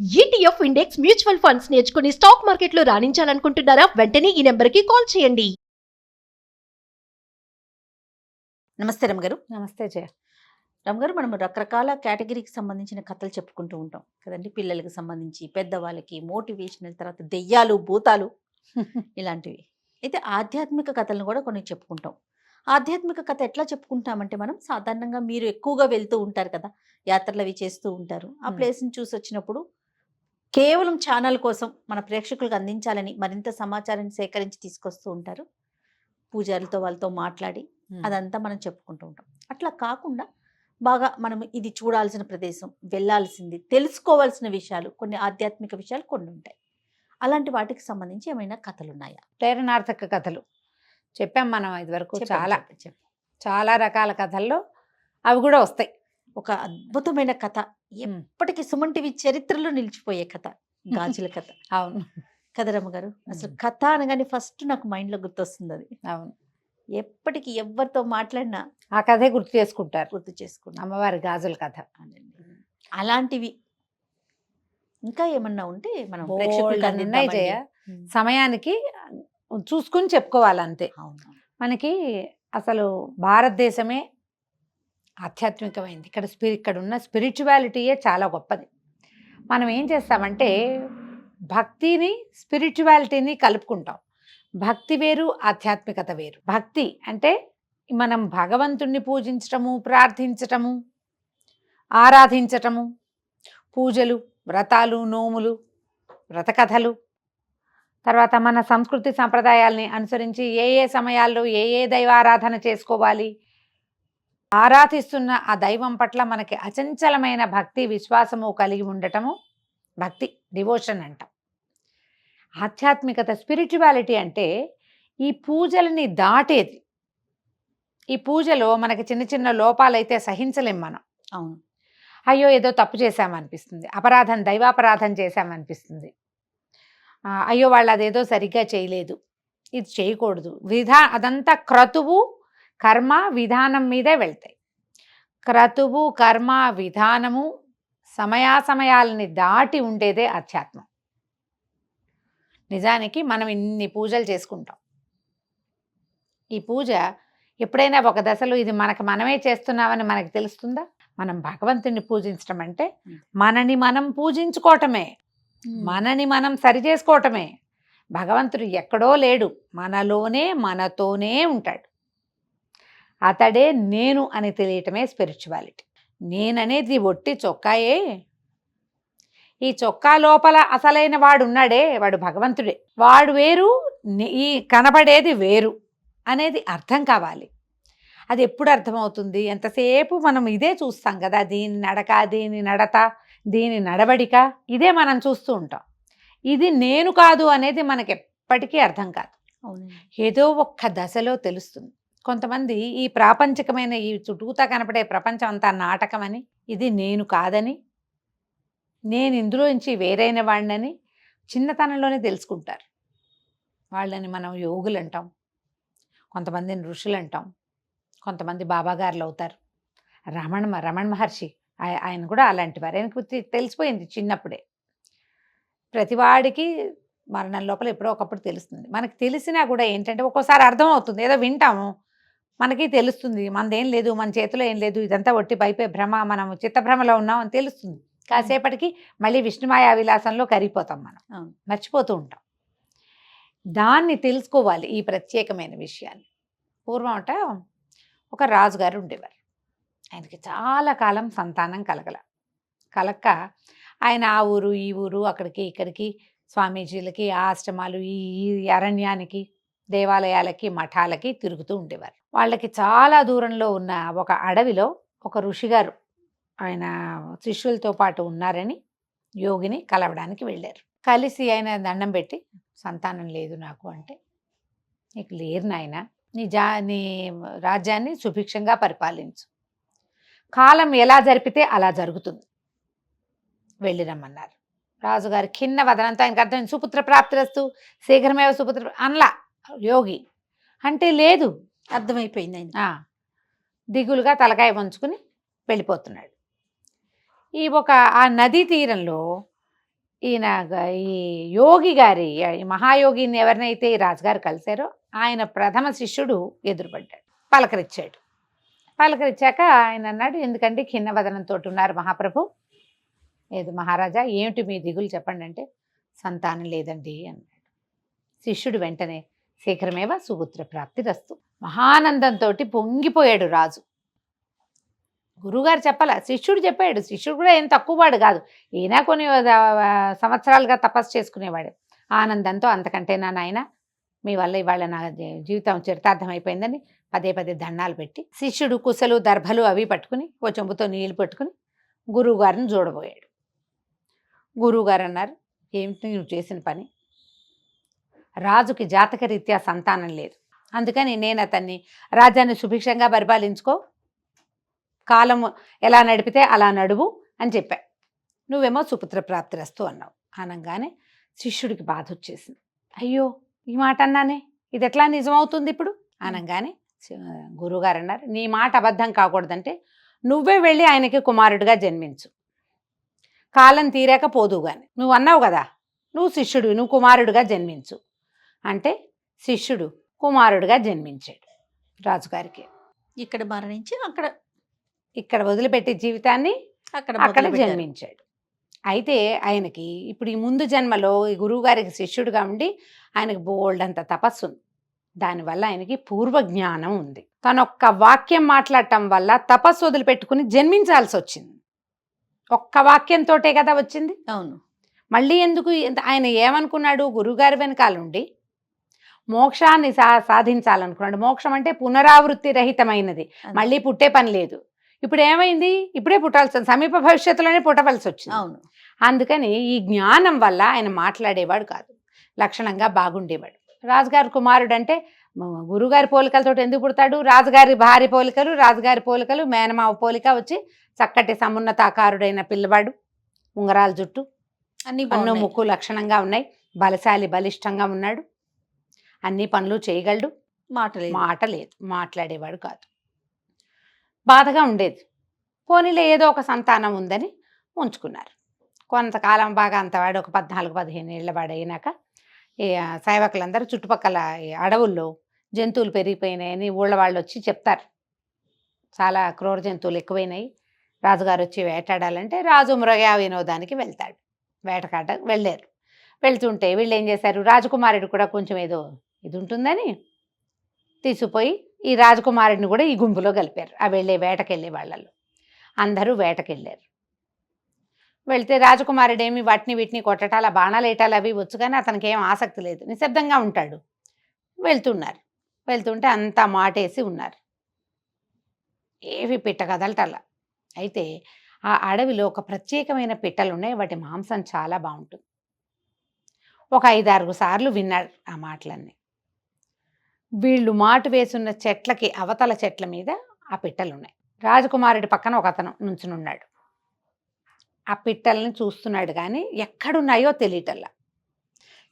ETF index mutual funds నేర్చుకుని stock మార్కెట్లో రాణించాలనుకుంటున్నారా? వెంటనే ఈ నెంబర్కి కాల్ చేయండి. నమస్తే రమగారు. నమస్తే జయ. రమగారు, మనం రకరకాల కేటగిరీకి సంబంధించిన కథలు చెప్పుకుంటూ ఉంటాం కదండి. పిల్లలకి సంబంధించి, పెద్దవాళ్ళకి, మోటివేషనల్, తర్వాత దెయ్యాలు, భూతాలు ఇలాంటివి. అయితే ఆధ్యాత్మిక కథలను కూడా కొన్ని చెప్పుకుంటాం. ఆధ్యాత్మిక కథ ఎట్లా చెప్పుకుంటామంటే, మనం సాధారణంగా మీరు ఎక్కువగా వెళ్తూ ఉంటారు కదా, యాత్రలు అవి చేస్తూ ఉంటారు. ఆ ప్లేస్ని చూసి వచ్చినప్పుడు కేవలం ఛానల్ కోసం మన ప్రేక్షకులకు అందించాలని మరింత సమాచారాన్ని సేకరించి తీసుకొస్తూ ఉంటారు. పూజారులతో వాళ్ళతో మాట్లాడి అదంతా మనం చెప్పుకుంటూ ఉంటాం. అట్లా కాకుండా బాగా మనం ఇది చూడాల్సిన ప్రదేశం, వెళ్ళాల్సింది, తెలుసుకోవాల్సిన విషయాలు, కొన్ని ఆధ్యాత్మిక విషయాలు కొన్ని ఉంటాయి. అలాంటి వాటికి సంబంధించి ఏమైనా కథలు ఉన్నాయా? ప్రేరణార్థక కథలు చెప్పాం మనం ఇదివరకు. చాలా రకాల కథల్లో అవి కూడా వస్తాయి. ఒక అద్భుతమైన కథ, ఎప్పటికీ సుమన్ టీవీ చరిత్రలో నిలిచిపోయే కథ, గాజుల కథ. అవును కదా రమ్మగారు, అసలు కథ అనగానే ఫస్ట్ నాకు మైండ్లో గుర్తొస్తుంది అది. అవును, ఎప్పటికీ ఎవరితో మాట్లాడినా ఆ కథే గుర్తు చేసుకుంటారు. గుర్తు చేసుకున్నాం అమ్మవారి గాజుల కథ. అలాంటివి ఇంకా ఏమన్నా ఉంటే మనం బోల్డన్ని ఉన్నాయి జయ. సమయానికి చూసుకుని చెప్పుకోవాలంతే. మనకి అసలు భారతదేశమే ఆధ్యాత్మికమైంది. ఇక్కడ ఉన్న స్పిరిచువాలిటీయే చాలా గొప్పది. మనం ఏం చేస్తామంటే భక్తిని, స్పిరిచువాలిటీని కలుపుకుంటాం. భక్తి వేరు, ఆధ్యాత్మికత వేరు. భక్తి అంటే మనం భగవంతుణ్ణి పూజించటము, ప్రార్థించటము, ఆరాధించటము, పూజలు, వ్రతాలు, నోములు, వ్రతకథలు, తర్వాత మన సంస్కృతి సంప్రదాయాల్ని అనుసరించి ఏ ఏ సమయాల్లో ఏ ఏ దైవారాధన చేసుకోవాలి, ఆరాధిస్తున్న ఆ దైవం పట్ల మనకి అచంచలమైన భక్తి, విశ్వాసము కలిగి ఉండటము భక్తి, డివోషన్ అంటాం. ఆధ్యాత్మికత, స్పిరిచువాలిటీ అంటే ఈ పూజలని దాటేది. ఈ పూజలో మనకి చిన్న చిన్న లోపాలైతే సహించలేం మనం. అవును, అయ్యో ఏదో తప్పు చేశామనిపిస్తుంది, అపరాధం, దైవాపరాధం చేశామనిపిస్తుంది. అయ్యో వాళ్ళు అదేదో సరిగ్గా చేయలేదు, ఇది చేయకూడదు. అదంతా క్రతువు, కర్మ, విధానం మీదే వెళ్తాయి. క్రతువు, కర్మ, విధానము, సమయాసమయాలని దాటి ఉండేదే ఆధ్యాత్మం. నిజానికి మనం ఇన్ని పూజలు చేసుకుంటాం. ఈ పూజ ఎప్పుడైనా ఒక దశలో ఇది మనమే చేస్తున్నామని మనకి తెలుస్తుందా? మనం భగవంతుని పూజించడం అంటే మనని మనం పూజించుకోవటమే, మనని మనం సరి చేసుకోవటమే. భగవంతుడు ఎక్కడో లేడు, మనలోనే, మనతోనే ఉంటాడు. అతడే నేను అని తెలియటమే స్పిరిచువాలిటీ. నేననేది ఒట్టి చొక్కాయే. ఈ చొక్కా లోపల అసలైన వాడు ఉన్నాడే, వాడు భగవంతుడే. వాడు వేరు, ఈ కనబడేది వేరు అనేది అర్థం కావాలి. అది ఎప్పుడు అర్థమవుతుంది? ఎంతసేపు మనం ఇదే చూస్తాం కదా, దీని నడక, దీని నడత, దీని నడవడిక, ఇదే మనం చూస్తూ ఉంటాం. ఇది నేను కాదు అనేది మనకి ఎప్పటికీ అర్థం కాదు. ఏదో ఒక్క దశలో తెలుస్తుంది. కొంతమంది ఈ ప్రాపంచికమైన, ఈ చుట్టూతా కనపడే ప్రపంచం అంతా నాటకమని, ఇది నేను కాదని, నేను ఇందులోంచి వేరైన వాడినని చిన్నతనంలోనే తెలుసుకుంటారు. వాళ్ళని మనం యోగులు అంటాం, కొంతమందిని ఋషులు అంటాం, కొంతమంది బాబాగారులు అవుతారు. రమణ మహర్షి ఆయన కూడా అలాంటి వారు. ఆయనకు తెలిసిపోయింది చిన్నప్పుడే. ప్రతివాడికి మరణం లోపల ఎప్పుడో ఒకప్పుడు తెలుస్తుంది. మనకి తెలిసినా కూడా ఏంటంటే ఒక్కోసారి అర్థమవుతుంది, ఏదో వింటాము, మనకి తెలుస్తుంది మనదేం లేదు, మన చేతిలో ఏం లేదు, ఇదంతా ఒట్టి పైపే భ్రమ, మనం చిత్తభ్రమలో ఉన్నాం అని తెలుస్తుంది. కాసేపటికి మళ్ళీ విష్ణుమాయా విలాసంలో కరిగిపోతాం, మనం మర్చిపోతూ ఉంటాం. దాన్ని తెలుసుకోవాలి, ఈ ప్రత్యేకమైన విషయాన్ని. పూర్వం అట ఒక రాజుగారు ఉండేవారు. ఆయనకి చాలా కాలం సంతానం కలక్క ఆయన ఆ ఊరు ఈ ఊరు, అక్కడికి ఇక్కడికి, స్వామీజీలకి, ఆశ్రమాలు, ఈ అరణ్యానికి, దేవాలయాలకి, మఠాలకి తిరుగుతూ ఉండేవారు. వాళ్ళకి చాలా దూరంలో ఉన్న ఒక అడవిలో ఒక ఋషిగారు ఆయన శిష్యులతో పాటు ఉన్నారని యోగిని కలవడానికి వెళ్ళారు. కలిసి ఆయన దండం పెట్టి, సంతానం లేదు నాకు అంటే, నీకు లేరు నాయన, నీ రాజ్యాన్ని సుభిక్షంగా పరిపాలించు, కాలం ఎలా జరిపితే అలా జరుగుతుంది, వెళ్ళిరమ్మన్నారు. రాజుగారు ఖిన్న వదనంతో, ఆయనకు అర్థం సుపుత్ర ప్రాప్తిరస్తు శీఘ్రమేవ సుపుత్ర అనలా యోగి అంటే, లేదు అర్థమైపోయింది. ఆయన దిగులుగా తలకాయ వంచుకుని వెళ్ళిపోతున్నాడు. ఆ నదీ తీరంలో ఈ యోగి గారి ఈ మహాయోగిని ఎవరినైతే ఈ రాజుగారు కలిశారో ఆయన ప్రథమ శిష్యుడు ఎదురుపడ్డాడు, పలకరించాడు. పలకరించాక ఆయన అన్నాడు, ఎందుకంటే ఖిన్నవదనంతో ఉన్నారు మహాప్రభు. లేదు మహారాజా, ఏమిటి మీ దిగులు చెప్పండి అంటే, సంతానం లేదండి అన్నాడు. శిష్యుడు వెంటనే శీఘ్రమేవ సుపుత్ర ప్రాప్తి రస్తు. మహానందంతో పొంగిపోయాడు రాజు. గురువుగారు చెప్పాల, శిష్యుడు చెప్పాడు. శిష్యుడు కూడా ఏం తక్కువవాడు కాదు, ఈయన కొన్ని సంవత్సరాలుగా తపస్సు చేసుకునేవాడు. ఆనందంతో, అంతకంటేనా నాయన, మీ వల్ల ఇవాళ నా జీవితం చరితార్థం అయిపోయిందని పదే పదే దండాలు పెట్టి, శిష్యుడు కుశలు దర్భలు అవి పట్టుకుని ఓ చెంబుతో నీళ్లు పట్టుకుని గురువుగారిని చూడబోయాడు. గురువుగారు అన్నారు, ఏమిటి నువ్వు చేసిన పని? రాజుకి జాతకరీత్యా సంతానం లేదు, అందుకని నేను అతన్ని రాజ్యాన్ని సుభిక్షంగా పరిపాలించుకో, కాలం ఎలా నడిపితే అలా నడువు అని చెప్పా. నువ్వేమో సుపుత్ర ప్రాప్తిరస్తు అన్నావు. అనగానే శిష్యుడికి బాధ వచ్చేసింది. అయ్యో, ఈ మాట అన్నానే, ఇది ఎట్లా నిజమవుతుంది ఇప్పుడు అనగానే గురువుగారు అన్నారు, నీ మాట అబద్ధం కాకూడదంటే నువ్వే వెళ్ళి ఆయనకి కుమారుడిగా జన్మించు, కాలం తీరాక పోదుగాని. నువ్వు అన్నావు కదా, నువ్వు శిష్యుడు, నువ్వు కుమారుడిగా జన్మించు అంటే శిష్యుడు కుమారుడిగా జన్మించాడు రాజుగారికి. ఇక్కడ మరణించి ఇక్కడ వదిలిపెట్టే జీవితాన్ని అక్కడ జన్మించాడు. అయితే ఆయనకి ఇప్పుడు ఈ ముందు జన్మలో ఈ గురువుగారికి శిష్యుడిగా ఉండి ఆయనకి బోల్డ్ అంత తపస్సు ఉంది. దానివల్ల ఆయనకి పూర్వజ్ఞానం ఉంది. తను ఒక్క వాక్యం మాట్లాడటం వల్ల తపస్సు వదిలిపెట్టుకుని జన్మించాల్సి వచ్చింది. ఒక్క వాక్యంతోటే కదా వచ్చింది. అవును. మళ్ళీ ఎందుకు? ఆయన ఏమనుకున్నాడు? గురువుగారి వెనకాలండి మోక్షాన్ని సాధించాలనుకున్నాడు. మోక్షం అంటే పునరావృత్తి రహితమైనది, మళ్ళీ పుట్టే పని లేదు. ఇప్పుడు ఏమైంది? ఇప్పుడే పుట్టాల్సి, సమీప భవిష్యత్తులోనే పుట్టవలసి వచ్చింది. అవును. అందుకని ఈ జ్ఞానం వల్ల ఆయన మాట్లాడేవాడు కాదు, లక్షణంగా బాగుండేవాడు. రాజుగారి కుమారుడు అంటే గురుగారి పోలికలతో ఎందుకు పుడతాడు? రాజుగారి భార్య పోలికలు, రాజుగారి పోలికలు, మేనమావ పోలిక వచ్చి చక్కటి సమున్నతాకారుడైన పిల్లవాడు, ఉంగరాల జుట్టు, అన్ను ముక్కు లక్షణంగా ఉన్నాయి, బలశాలి బలిష్టంగా ఉన్నాడు, అన్ని పనులు చేయగలడు. మాట లేదు, మాట్లాడేవాడు కాదు. బాధగా ఉండేది. పోనీలో ఏదో ఒక సంతానం ఉందని ఉంచుకున్నారు. కొంతకాలం బాగా అంతవాడు ఒక 14-15 ఏళ్ళ వాడు అయినాక ఈ సేవకులందరూ చుట్టుపక్కల అడవుల్లో జంతువులు పెరిగిపోయినాయని ఊళ్ళ వాళ్ళు వచ్చి చెప్తారు. చాలా క్రూర జంతువులు ఎక్కువైనాయి, రాజుగారు వచ్చి వేటాడాలంటే రాజు మృగయా వినోదానికి వెళ్తాడు. వేటకాట వెళ్ళారు. వెళ్తుంటే వీళ్ళు ఏం చేశారు, రాజకుమారుడు కూడా కొంచెం ఏదో ఇది ఉంటుందని తీసుకుపోయి ఈ రాజకుమారుడిని కూడా ఈ గుంపులో కలిపారు. ఆ వేటకెళ్ళే వాళ్ళలో అందరూ వేటకెళ్ళారు. వెళ్తే రాజకుమారుడు ఏమి వాటిని వీటిని కొట్టటాల, బాణాలు వేయటాలు అవి వచ్చు, కానీ అతనికి ఏం ఆసక్తి లేదు, నిశ్శబ్దంగా ఉంటాడు. వెళ్తుంటే అంతా మాటేసి ఉన్నారు, ఏవి పిట్ట కదలటల్లా. అయితే ఆ అడవిలో ఒక ప్రత్యేకమైన పిట్టలు ఉన్నాయి, వాటి మాంసం చాలా బాగుంటుంది. ఒక 5-6 సార్లు విన్నాడు ఆ మాటలన్నీ. వీళ్ళు మాటు వేసున్న చెట్లకి అవతల చెట్ల మీద ఆ పిట్టలు ఉన్నాయి. రాజకుమారుడి పక్కన ఒక అతను నుంచునున్నాడు. ఆ పిట్టల్ని చూస్తున్నాడు, కానీ ఎక్కడున్నాయో తెలియటల్లా.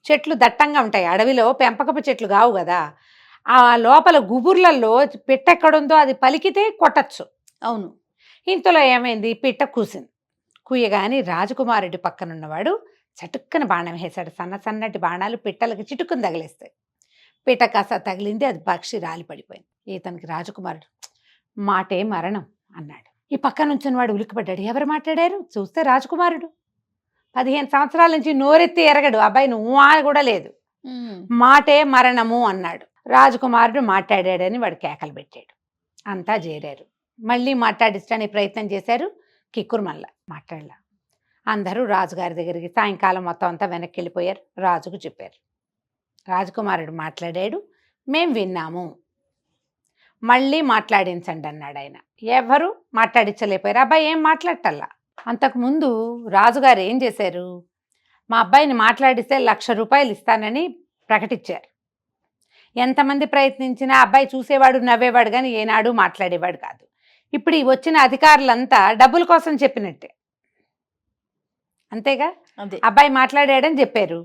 చెట్లు దట్టంగా ఉంటాయి, అడవిలో పెంపకపు చెట్లు కావు కదా. ఆ లోపల గుబుర్లలో పిట్ట ఎక్కడుందో అది పలికితే కొట్టచ్చు. అవును. ఇంతలో ఏమైంది, పిట్ట కూసింది. కూయగాని రాజకుమారుడి పక్కనున్నవాడు చటుక్కన బాణం వేశాడు. సన్నటి బాణాలు పిట్టలకి చిటుక్కుని తగిలేస్తాయి. పిట్ట కాస్త తగిలింది, అది పక్షి రాలి పడిపోయింది. ఇతనికి రాజకుమారుడు మాటే మరణం అన్నాడు. ఈ పక్క నుంచిన వాడు ఉలిక్కిపడ్డాడు. ఎవరు మాట్లాడారు? చూస్తే రాజకుమారుడు. 15 సంవత్సరాల నుంచి నోరెత్తి ఎరగడు అబ్బాయి, నువ్వు కూడా లేదు. మాటే మరణము అన్నాడు. రాజకుమారుడు మాట్లాడాడని వాడు కేకలు పెట్టాడు. అంతా చేరారు, మళ్ళీ మాట్లాడించడానికి ప్రయత్నం చేశారు. కిక్కురు మళ్ళా మాట్లాడలా. అందరూ రాజుగారి దగ్గరికి సాయంకాలం మొత్తం అంతా వెనక్కి వెళ్ళిపోయారు. రాజుకు చెప్పారు, రాజకుమారుడు మాట్లాడాడు, మేం విన్నాము, మళ్ళీ మాట్లాడించండి అన్నాడు ఆయన. ఎవరు మాట్లాడించలేకపోయారు. అబ్బాయి ఏం మాట్లాడటల్లా. అంతకుముందు రాజుగారు ఏం చేశారు, మా అబ్బాయిని మాట్లాడిస్తే 1,00,000 రూపాయలు ఇస్తానని ప్రకటించారు. ఎంతమంది ప్రయత్నించినా అబ్బాయి చూసేవాడు, నవ్వేవాడు, కానీ ఏనాడు మాట్లాడేవాడు కాదు. ఇప్పుడు ఈ వచ్చిన అధికారులంతా డబ్బుల కోసం చెప్పినట్టే, అంతేగా. అబ్బాయి మాట్లాడాడని చెప్పారు,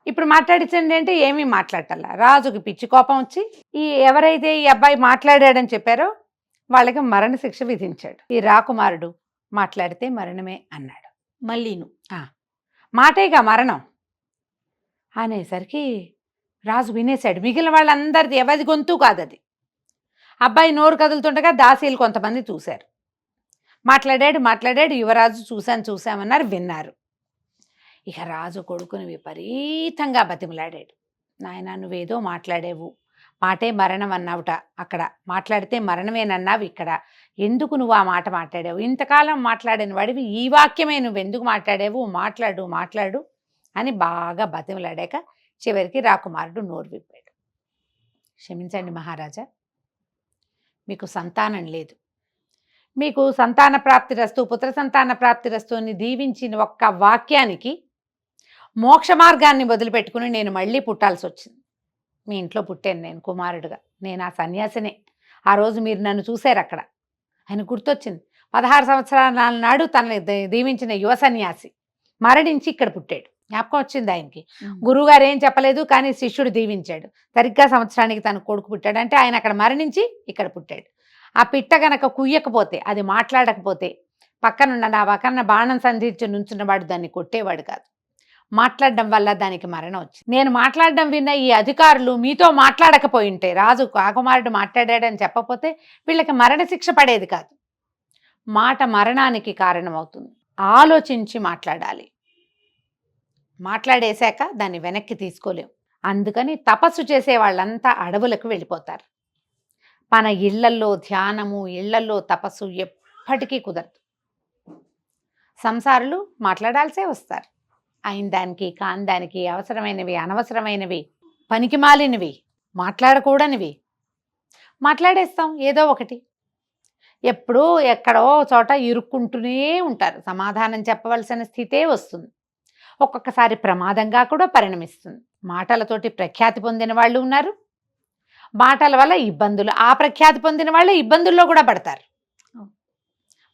ఇప్పుడు మాట్లాడించండి అంటే ఏమీ మాట్లాడటల్లా. రాజుకి పిచ్చి కోపం వచ్చి ఎవరైతే ఈ అబ్బాయి మాట్లాడాడని చెప్పారో వాళ్ళకి మరణశిక్ష విధించాడు. ఈ రాకుమారుడు మాట్లాడితే మరణమే అన్నాడు. మాటేగా మరణం అనేసరికి రాజు వినేశాడు. మిగిలిన వాళ్ళందరిది ఎవరి గొంతు కాదు అది. అబ్బాయి నోరు కదులుతుండగా దాసీలు కొంతమంది చూశారు. మాట్లాడాడు. యువరాజు చూశామన్నారు, విన్నారు. ఇక రాజు కొడుకుని విపరీతంగా బతిమలాడాడు. నాయనా, నువ్వేదో మాట్లాడేవు, మాటే మరణం అన్నావుట అక్కడ, మాట్లాడితే మరణమేనన్నావు ఇక్కడ, ఎందుకు నువ్వు ఆ మాట మాట్లాడావు? ఇంతకాలం మాట్లాడిన వాడివి ఈ వాక్యమే నువ్వెందుకు మాట్లాడావు? మాట్లాడు అని బాగా బతిమలాడాక చివరికి రాకుమారుడు నోరు విప్పాడు. క్షమించండి మహారాజా, మీకు సంతానం లేదు, మీకు సంతాన ప్రాప్తిరస్తు, పుత్ర సంతాన ప్రాప్తిరస్తు అని దీవించిన ఒక్క వాక్యానికి మోక్ష మార్గాన్ని వదిలిపెట్టుకుని నేను మళ్ళీ పుట్టాల్సి వచ్చింది. మీ ఇంట్లో పుట్టాను నేను కుమారుడుగా, నేను ఆ సన్యాసినే. ఆ రోజు మీరు నన్ను చూశారు అక్కడ. ఆయన గుర్తొచ్చింది. 16 సంవత్సరాల నాడు తనని దీవించిన యువ సన్యాసి మరణించి ఇక్కడ పుట్టాడు. జ్ఞాపకం వచ్చింది ఆయనకి. గురువుగారు ఏం చెప్పలేదు, కానీ శిష్యుడు దీవించాడు. సరిగ్గా సంవత్సరానికి తన కొడుకు పుట్టాడు. అంటే ఆయన అక్కడ మరణించి ఇక్కడ పుట్టాడు. ఆ పిట్ట గనక కుయ్యకపోతే, అది మాట్లాడకపోతే, నా పక్కన బాణం సంధించి నుంచున్నవాడు దాన్ని కొట్టేవాడు కాదు. మాట్లాడడం వల్ల దానికి మరణం వచ్చింది. నేను మాట్లాడడం విన్న ఈ అధికారులు మీతో మాట్లాడకపోయి ఉంటే, రాజు రాకుమారుడు మాట్లాడాడని చెప్పకపోతే వీళ్ళకి మరణశిక్ష పడేది కాదు. మాట మరణానికి కారణమవుతుంది. ఆలోచించి మాట్లాడాలి. మాట్లాడేశాక దాన్ని వెనక్కి తీసుకోలేం. అందుకని తపస్సు చేసే వాళ్ళంతా అడవులకు వెళ్ళిపోతారు. మన ఇళ్లల్లో ధ్యానము, ఇళ్లల్లో తపస్సు ఎప్పటికీ కుదరదు. సంసారులు మాట్లాడాల్సే వస్తారు. అయిన దానికి కాని దానికి, అవసరమైనవి అనవసరమైనవి, పనికిమాలినవి, మాట్లాడకూడనివి మాట్లాడేస్తాం ఏదో ఒకటి. ఎప్పుడూ ఎక్కడో చోట ఇరుక్కుంటూనే ఉంటారు. సమాధానం చెప్పవలసిన స్థితే వస్తుంది. ఒక్కొక్కసారి ప్రమాదంగా కూడా పరిణమిస్తుంది. మాటలతోటి ప్రఖ్యాతి పొందిన వాళ్ళు ఉన్నారు, మాటల వల్ల ఇబ్బందులు, ఆ ప్రఖ్యాతి పొందిన వాళ్ళే ఇబ్బందుల్లో కూడా పడతారు.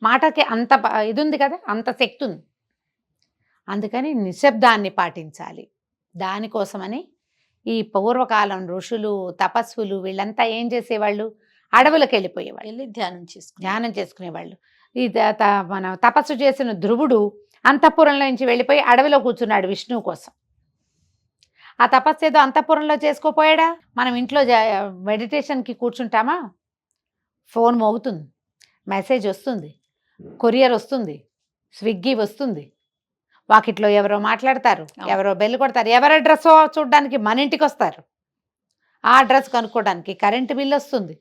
మాటకి అంత ఇది ఉంది కదా, అంత శక్తి ఉంది. అందుకని నిశ్శబ్దాన్ని పాటించాలి. దానికోసమని ఈ పూర్వకాలం ఋషులు, తపస్సులు వీళ్ళంతా ఏం చేసేవాళ్ళు? అడవులకు వెళ్ళిపోయేవాళ్ళు, వెళ్ళి ధ్యానం చేసుకునేవాళ్ళు. ఈ మన తపస్సు చేసిన ధ్రువుడు అంతఃపురంలో నుంచి వెళ్ళిపోయి అడవిలో కూర్చున్నాడు విష్ణువు కోసం. ఆ తపస్సు ఏదో అంతఃపురంలో చేసుకోపోయాడా? మనం ఇంట్లో మెడిటేషన్కి కూర్చుంటామా, ఫోన్ మోగుతుంది, మెసేజ్ వస్తుంది, కొరియర్ వస్తుంది, స్విగ్గీ వస్తుంది, వాకిట్లో ఎవరో మాట్లాడతారు, ఎవరో బెల్లు కొడతారు, ఎవరి అడ్రస్ చూడడానికి మన ఇంటికి వస్తారు, ఆ అడ్రస్ కనుక్కోవడానికి కరెంటు బిల్లు వస్తుంది,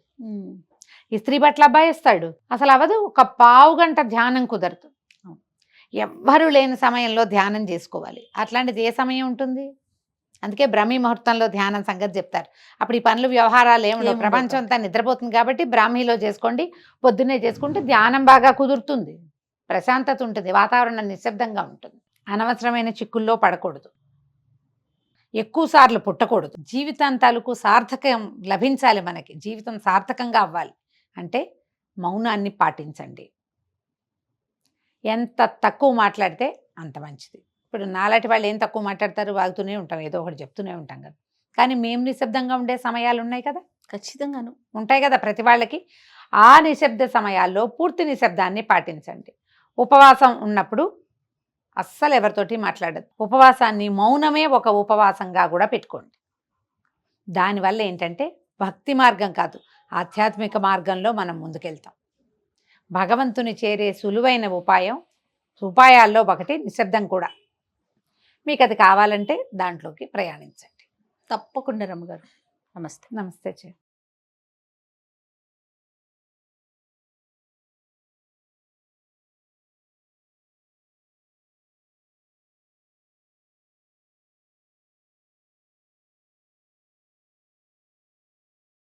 ఇస్త్రీ బట్టల అబ్బాయి ఇస్తాడు. అసలు అవదు. ఒక పావు గంట ధ్యానం కుదరదు. ఎవ్వరూ లేని సమయంలో ధ్యానం చేసుకోవాలి. అట్లాంటిది ఏ సమయం ఉంటుంది? అందుకే బ్రహ్మీ ముహూర్తంలో ధ్యానం సంగతి చెప్తారు. అప్పుడు ఈ పనులు వ్యవహారాలు ఏముండవు, ప్రపంచం అంతా నిద్రపోతుంది. కాబట్టి బ్రాహ్మీలో చేసుకోండి, పొద్దున్నే చేసుకుంటే ధ్యానం బాగా కుదురుతుంది, ప్రశాంతత ఉంటుంది, వాతావరణం నిశ్శబ్దంగా ఉంటుంది. అనవసరమైన చిక్కుల్లో పడకూడదు, ఎక్కువ సార్లు పుట్టకూడదు. జీవితాంతాలకు సార్థకం లభించాలి. మనకి జీవితం సార్థకంగా అవ్వాలి అంటే మౌనాన్ని పాటించండి. ఎంత తక్కువ మాట్లాడితే అంత మంచిది. ఇప్పుడు నాలాంటి వాళ్ళు ఏం తక్కువ మాట్లాడతారు, వాగుతూనే ఉంటాం, ఏదో ఒకటి చెప్తూనే ఉంటాం కదా. కానీ మేము నిశ్శబ్దంగా ఉండే సమయాలు ఉన్నాయి కదా, ఖచ్చితంగాను ఉంటాయి కదా ప్రతి వాళ్ళకి. ఆ నిశ్శబ్ద సమయాల్లో పూర్తి నిశ్శబ్దాన్ని పాటించండి. ఉపవాసం ఉన్నప్పుడు అస్సలు ఎవరితోటి మాట్లాడదు. ఉపవాసాన్ని, మౌనమే ఒక ఉపవాసంగా కూడా పెట్టుకోండి. దానివల్ల ఏంటంటే భక్తి మార్గం కాదు, ఆధ్యాత్మిక మార్గంలో మనం ముందుకెళ్తాం. భగవంతుని చేరే సులువైన ఉపాయాల్లో ఒకటి నిశ్శబ్దం కూడా. మీకు అది కావాలంటే దాంట్లోకి ప్రయాణించండి. తప్పకుండా రమ్మగారు. నమస్తే. నమస్తే.